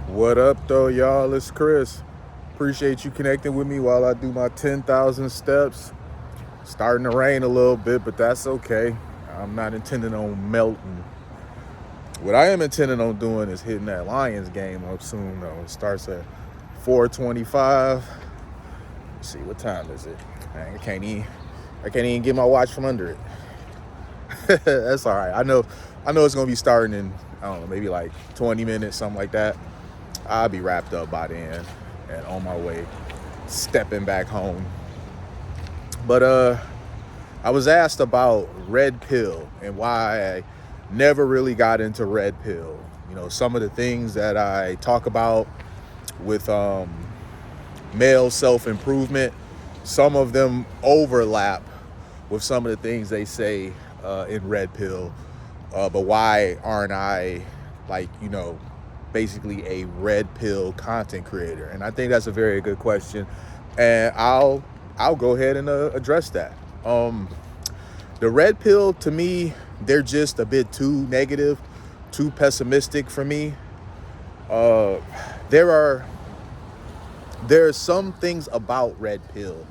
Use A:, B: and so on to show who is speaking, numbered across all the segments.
A: What up, though, y'all? It's Chris. Appreciate you connecting with me while I do my 10,000 steps. Starting to rain a little bit, but that's okay. I'm not intending on melting. What I am intending on doing is hitting that Lions game up soon, though. It starts at 4:25. Let's see, what time is it? Man, I can't even get my watch from under it. That's all right. I know it's gonna be starting in, I don't know, maybe like 20 minutes, something like that. I'll be wrapped up by then and on my way, stepping back home. But I was asked about red pill and why I never really got into red pill. You know, some of the things that I talk about with male self-improvement, some of them overlap with some of the things they say in red pill. But why aren't I, like, basically a red pill content creator? And I think that's a very good question, and I'll go ahead and address that. The red pill, to me, they're just a bit too negative, too pessimistic for me. There are some things about red pill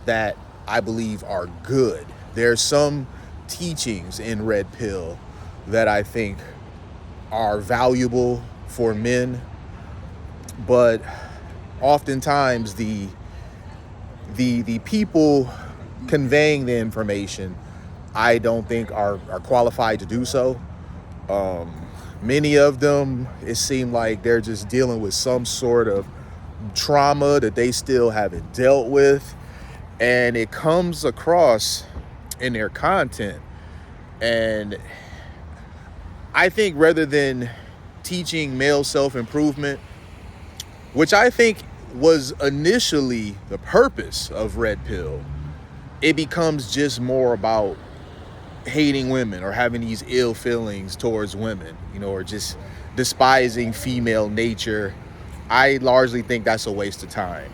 A: that I believe are good. There's some teachings in red pill that I think are valuable for men, but oftentimes the people conveying the information, I don't think are qualified to do so. Many of them, it seemed like they're just dealing with some sort of trauma that they still haven't dealt with, and it comes across in their content. And I think rather than teaching male self-improvement, which I think was initially the purpose of red pill, it becomes just more about hating women or having these ill feelings towards women, or just despising female nature. I largely think that's a waste of time.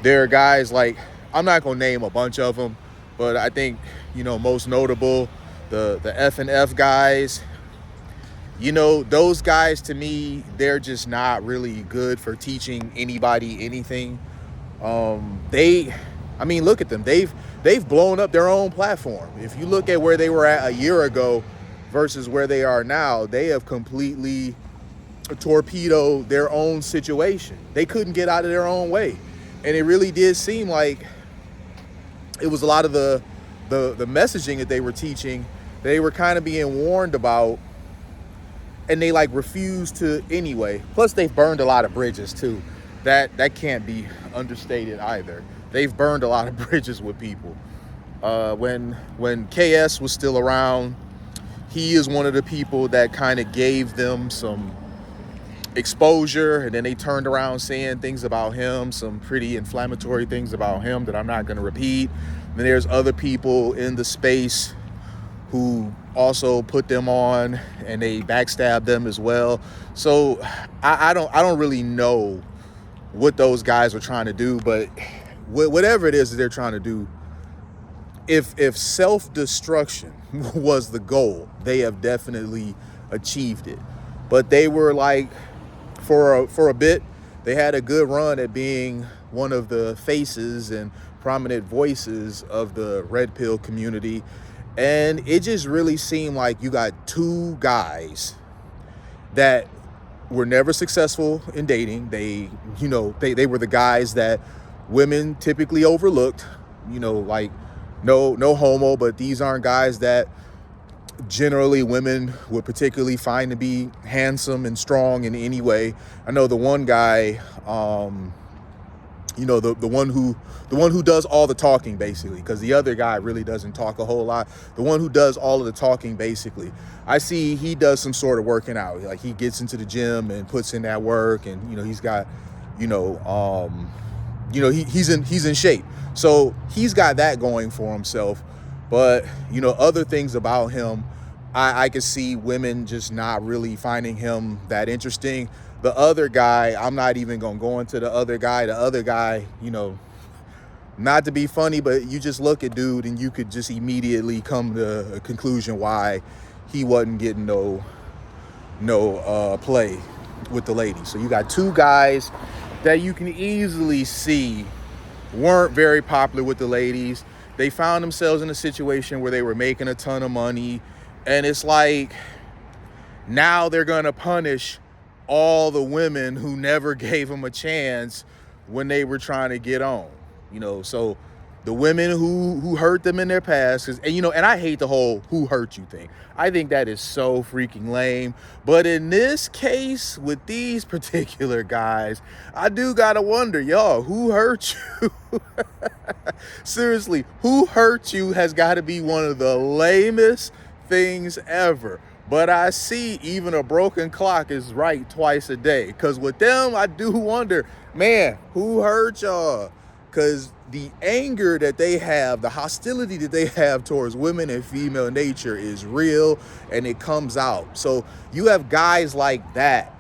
A: There are guys like, I'm not gonna name a bunch of them, but I think, most notable, the F and F guys. Those guys, to me, they're just not really good for teaching anybody anything. Look at them. They've blown up their own platform. If you look at where they were at a year ago versus where they are now, they have completely torpedoed their own situation. They couldn't get out of their own way. And it really did seem like it was a lot of the messaging that they were teaching, they were kind of being warned about, and they refused to anyway. Plus, they've burned a lot of bridges too. That can't be understated either. They've burned a lot of bridges with people. When KS was still around, he is one of the people that kind of gave them some exposure, and then they turned around saying things about him, some pretty inflammatory things about him that I'm not going to repeat. And then there's other people in the space who also put them on, and they backstabbed them as well. So I don't really know what those guys are trying to do, but whatever it is that they're trying to do, if self-destruction was the goal, they have definitely achieved it. But they were for a bit, they had a good run at being one of the faces and prominent voices of the red pill community. And it just really seemed like you got two guys that were never successful in dating. They were the guys that women typically overlooked, no homo, but these aren't guys that generally women would particularly find to be handsome and strong in any way. I know the one guy, the one who does all the talking, basically, because the other guy really doesn't talk a whole lot. The one who does all of the talking, basically, I see he does some sort of working out. Like, he gets into the gym and puts in that work, and he's got, he's in shape. So he's got that going for himself. But, other things about him, I could see women just not really finding him that interesting. The other guy, I'm not even going to go into the other guy. The other guy, not to be funny, but you just look at dude and you could just immediately come to a conclusion why he wasn't getting no play. with the ladies. So you got two guys that you can easily see weren't very popular with the ladies. They found themselves in a situation where they were making a ton of money, and it's like now they're gonna punish all the women who never gave them a chance when they were trying to get on, so the women who hurt them in their past, and I hate the whole who hurt you thing. I think that is so freaking lame. But in this case, with these particular guys, I do gotta wonder, y'all, who hurt you? Seriously, who hurt you has got to be one of the lamest things ever. But I see even a broken clock is right twice a day. Because with them, I do wonder, man, who hurt y'all? Because the anger that they have, the hostility that they have towards women and female nature is real, and it comes out. So you have guys like that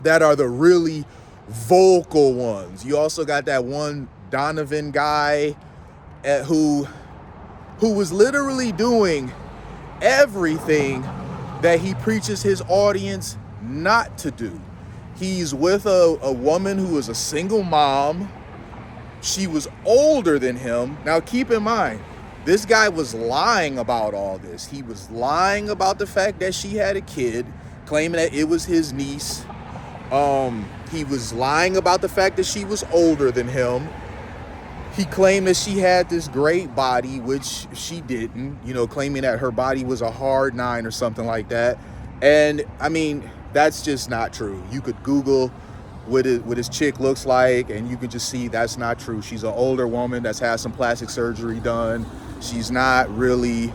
A: are the really vocal ones. You also got that one Donovan guy who was literally doing everything that he preaches his audience not to do. He's with a woman who is a single mom. She was older than him. Now keep in mind, this guy was lying about all this. He was lying about the fact that she had a kid, claiming that it was his niece. He was lying about the fact that she was older than him. He claimed that she had this great body, which she didn't, claiming that her body was a hard 9 or something like that. And I mean, that's just not true. You could Google what his chick looks like, and you can just see that's not true. She's an older woman that's had some plastic surgery done. She's not really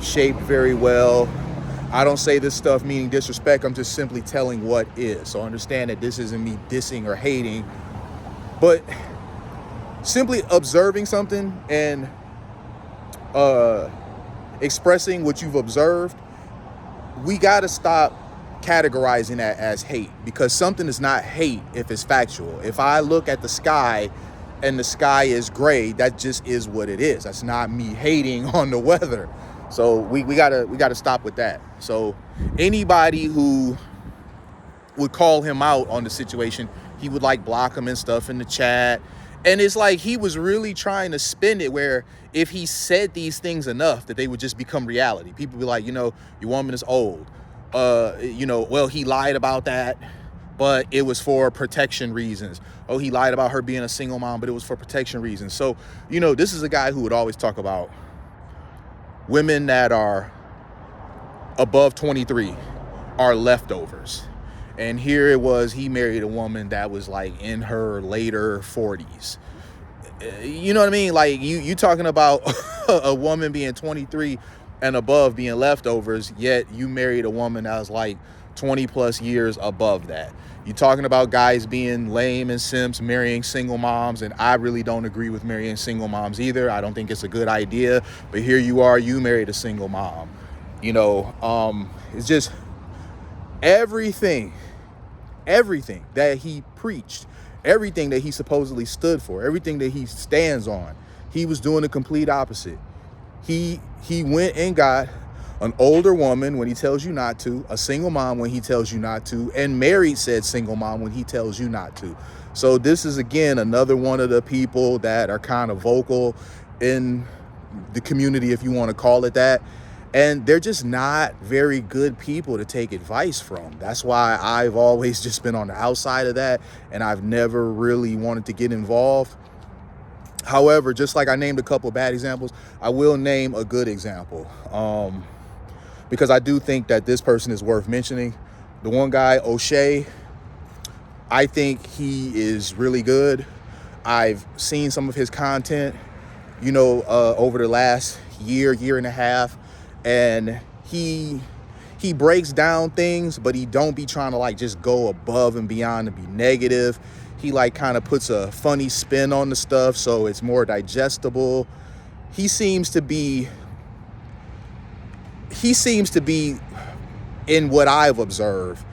A: shaped very well. I don't say this stuff meaning disrespect. I'm just simply telling what is. So understand that this isn't me dissing or hating, but simply observing something and expressing what you've observed, we got to stop categorizing that as hate, because something is not hate if it's factual. If I look at the sky and the sky is gray, that just is what it is. That's not me hating on the weather. So we gotta stop with that. So anybody who would call him out on the situation, he would block him and stuff in the chat. And it's like he was really trying to spin it where if he said these things enough that they would just become reality. People be like, your woman is old. Well, he lied about that, but it was for protection reasons. Oh, he lied about her being a single mom, but it was for protection reasons. So, this is a guy who would always talk about women that are above 23 are leftovers. And here it was, he married a woman that was in her later 40s. You know what I mean? You talking about a woman being 23 and above being leftovers, yet you married a woman that was 20 plus years above that. You talking about guys being lame and simps, marrying single moms, and I really don't agree with marrying single moms either. I don't think it's a good idea, but here you are, you married a single mom. It's just everything that he preached, everything that he supposedly stood for, everything that he stands on, he was doing the complete opposite. He went and got an older woman when he tells you not to, a single mom when he tells you not to, and married said single mom when he tells you not to. So this is, again, another one of the people that are kind of vocal in the community, if you want to call it that. And they're just not very good people to take advice from. That's why I've always just been on the outside of that, and I've never really wanted to get involved. However, just like I named a couple of bad examples, I will name a good example, because I do think that this person is worth mentioning. The one guy, O'Shea, I think he is really good. I've seen some of his content, over the last year and a half, and he breaks down things, but he don't be trying to just go above and beyond and be negative. He kind of puts a funny spin on the stuff, so it's more digestible. He seems to be, in what I've observed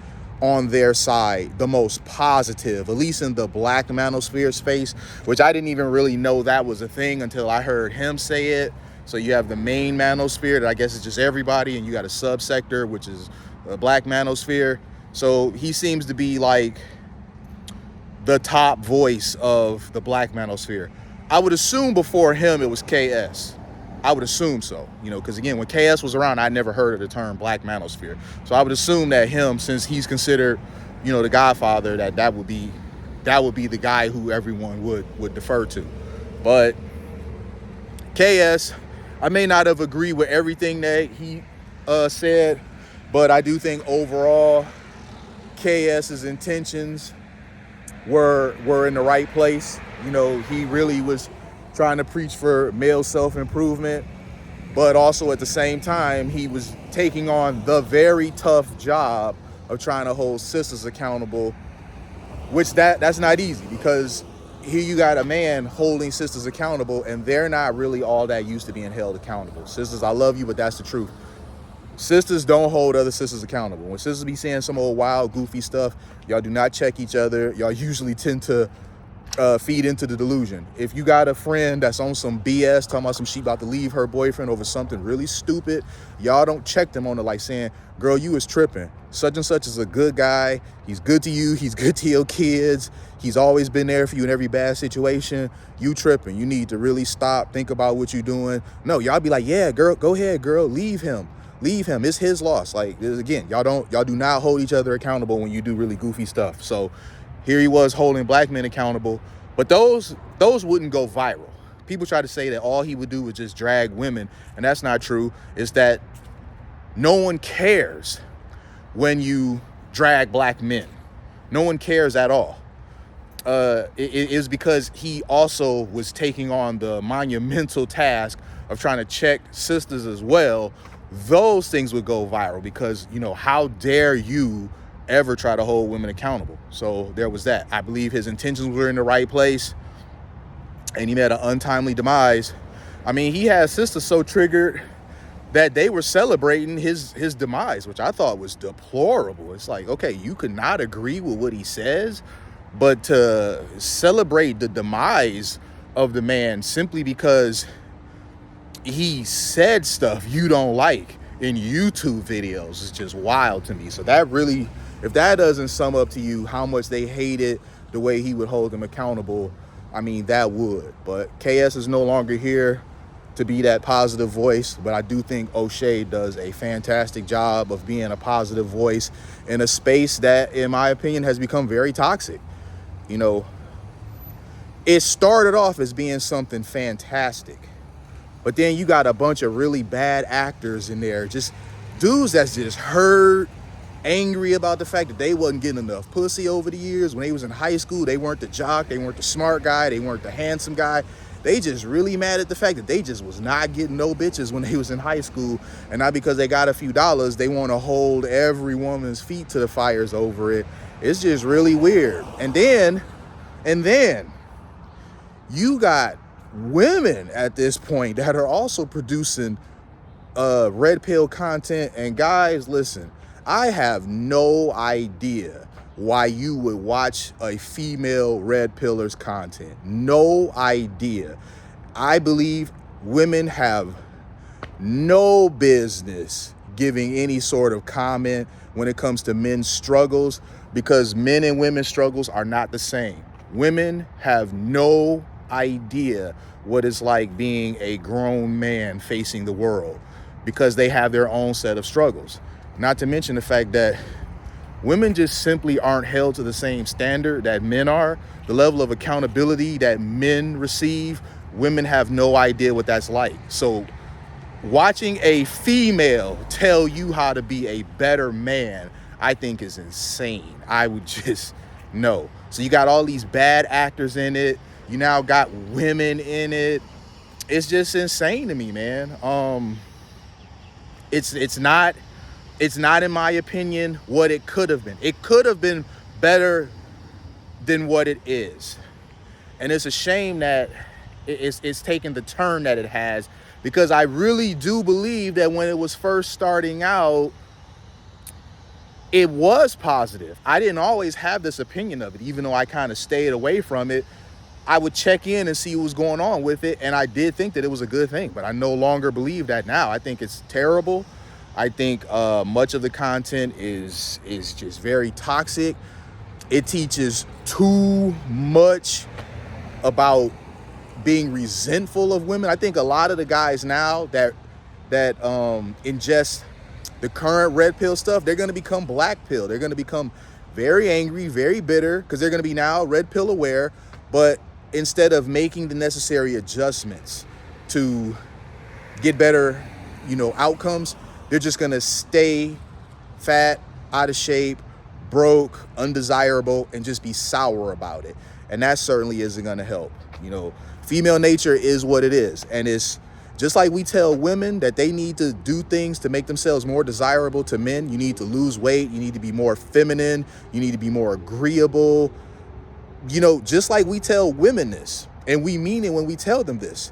A: on their side, the most positive, at least in the black manosphere space, which I didn't even really know that was a thing until I heard him say it. So you have the main manosphere that I guess is just everybody, and you got a subsector, which is a black manosphere. So he seems to be like the top voice of the black manosphere. I would assume before him it was KS. I would assume so, because again, when KS was around, I never heard of the term black manosphere. So I would assume that him, since he's considered, the godfather, that would be the guy who everyone would defer to. But KS, I may not have agreed with everything that he said, but I do think overall KS's intentions were in the right place. He really was trying to preach for male self-improvement, but also at the same time, he was taking on the very tough job of trying to hold sisters accountable, which that's not easy, because here you got a man holding sisters accountable, and they're not really all that used to being held accountable. Sisters, I love you, but that's the truth. Sisters don't hold other sisters accountable. When sisters be saying some old wild, goofy stuff, y'all do not check each other. Y'all usually tend to feed into the delusion. If you got a friend that's on some BS, talking about some she about to leave her boyfriend over something really stupid, y'all don't check them on it like saying, girl, you is tripping. Such and such is a good guy. He's good to you. He's good to your kids. He's always been there for you in every bad situation. You tripping. You need to really stop, think about what you're doing. No, y'all be like, yeah, girl, go ahead, girl, leave him. Leave him. It's his loss. Like, again, y'all do not hold each other accountable when you do really goofy stuff. So here he was holding black men accountable, but those wouldn't go viral. People try to say that all he would do was just drag women, and that's not true. It's that no one cares when you drag black men. No one cares at all. It is because he also was taking on the monumental task of trying to check sisters as well. Those things would go viral because, how dare you ever try to hold women accountable? So there was that. I believe his intentions were in the right place, and he met an untimely demise. I mean, he had sisters so triggered that they were celebrating his demise, which I thought was deplorable. It's like, okay, you could not agree with what he says, but to celebrate the demise of the man simply because he said stuff you don't like in YouTube videos is just wild to me. So that really, if that doesn't sum up to you how much they hated the way he would hold them accountable, I mean, that would. But KS is no longer here to be that positive voice, but I do think O'Shea does a fantastic job of being a positive voice in a space that, in my opinion, has become very toxic. It started off as being something fantastic, but then you got a bunch of really bad actors in there, just dudes that's just hurt, angry about the fact that they wasn't getting enough pussy over the years. When they was in high school, they weren't the jock, they weren't the smart guy, they weren't the handsome guy. They just really mad at the fact that they just was not getting no bitches when they was in high school. And not because they got a few dollars, they want to hold every woman's feet to the fires over it. It's just really weird. And then you got women at this point that are also producing red pill content. And guys, listen, I have no idea why you would watch a female red pillar's content. No idea. I believe women have no business giving any sort of comment when it comes to men's struggles, because men and women's struggles are not the same. Women have no idea what it's like being a grown man facing the world, because they have their own set of struggles. Not to mention the fact that women just simply aren't held to the same standard that men are. The level of accountability that men receive, women have no idea what that's like. So watching a female tell you how to be a better man, I think is insane. I would just, no. So you got all these bad actors in it. You now got women in it. It's just insane to me, man. It's not, in my opinion, what it could have been. It could have been better than what it is. And it's a shame that it's taken the turn that it has, because I really do believe that when it was first starting out, it was positive. I didn't always have this opinion of it, even though I kind of stayed away from it. I would check in and see what was going on with it, and I did think that it was a good thing, but I no longer believe that now. I think it's terrible. I think much of the content is just very toxic. It teaches too much about being resentful of women. I think a lot of the guys now that ingest the current red pill stuff, they're going to become black pill. They're going to become very angry, very bitter, because they're going to be now red pill aware. But instead of making the necessary adjustments to get better, outcomes, they're just going to stay fat, out of shape, broke, undesirable, and just be sour about it. And that certainly isn't going to help. Female nature is what it is. And it's just like we tell women that they need to do things to make themselves more desirable to men. You need to lose weight. You need to be more feminine. You need to be more agreeable. Just like we tell women this, and we mean it when we tell them this,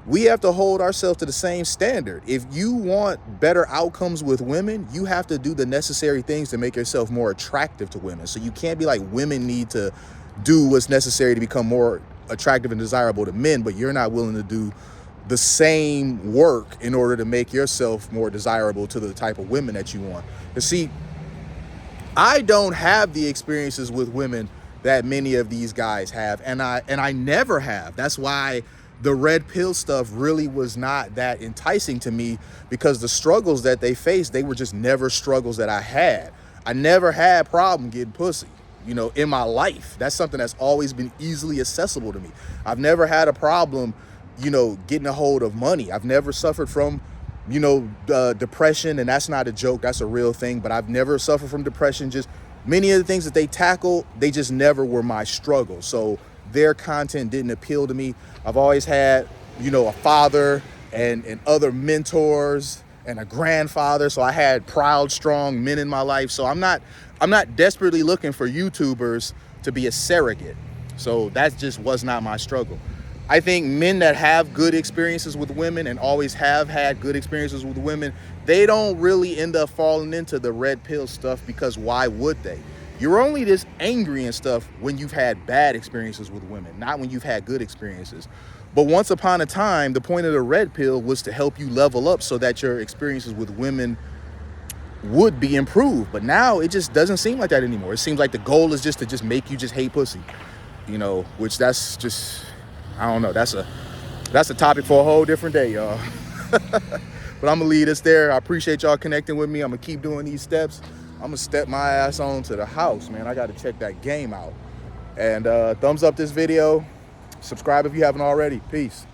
A: we have to hold ourselves to the same standard. If you want better outcomes with women, you have to do the necessary things to make yourself more attractive to women. So you can't be like, women need to do what's necessary to become more attractive and desirable to men, but you're not willing to do the same work in order to make yourself more desirable to the type of women that you want. You see, I don't have the experiences with women that many of these guys have, and I never have. That's why the red pill stuff really was not that enticing to me, because the struggles that they faced, they were just never struggles that I had. I never had problem getting pussy, in my life. That's something that's always been easily accessible to me. I've never had a problem, getting a hold of money. I've never suffered from, depression, and that's not a joke. That's a real thing. But I've never suffered from depression. Just many of the things that they tackle, they just never were my struggle. So their content didn't appeal to me. I've always had, a father and other mentors and a grandfather. So I had proud, strong men in my life. So I'm not desperately looking for YouTubers to be a surrogate. So that just was not my struggle. I think men that have good experiences with women and always have had good experiences with women, they don't really end up falling into the red pill stuff, because why would they? You're only this angry and stuff when you've had bad experiences with women, not when you've had good experiences. But once upon a time, the point of the red pill was to help you level up so that your experiences with women would be improved. But now it just doesn't seem like that anymore. It seems like the goal is just to just make you just hate pussy, which that's just, I don't know. That's a topic for a whole different day, y'all. But I'm gonna leave this there. I appreciate y'all connecting with me. I'm gonna keep doing these steps. I'm gonna step my ass on to the house, man. I gotta check that game out. And thumbs up this video. Subscribe if you haven't already. Peace.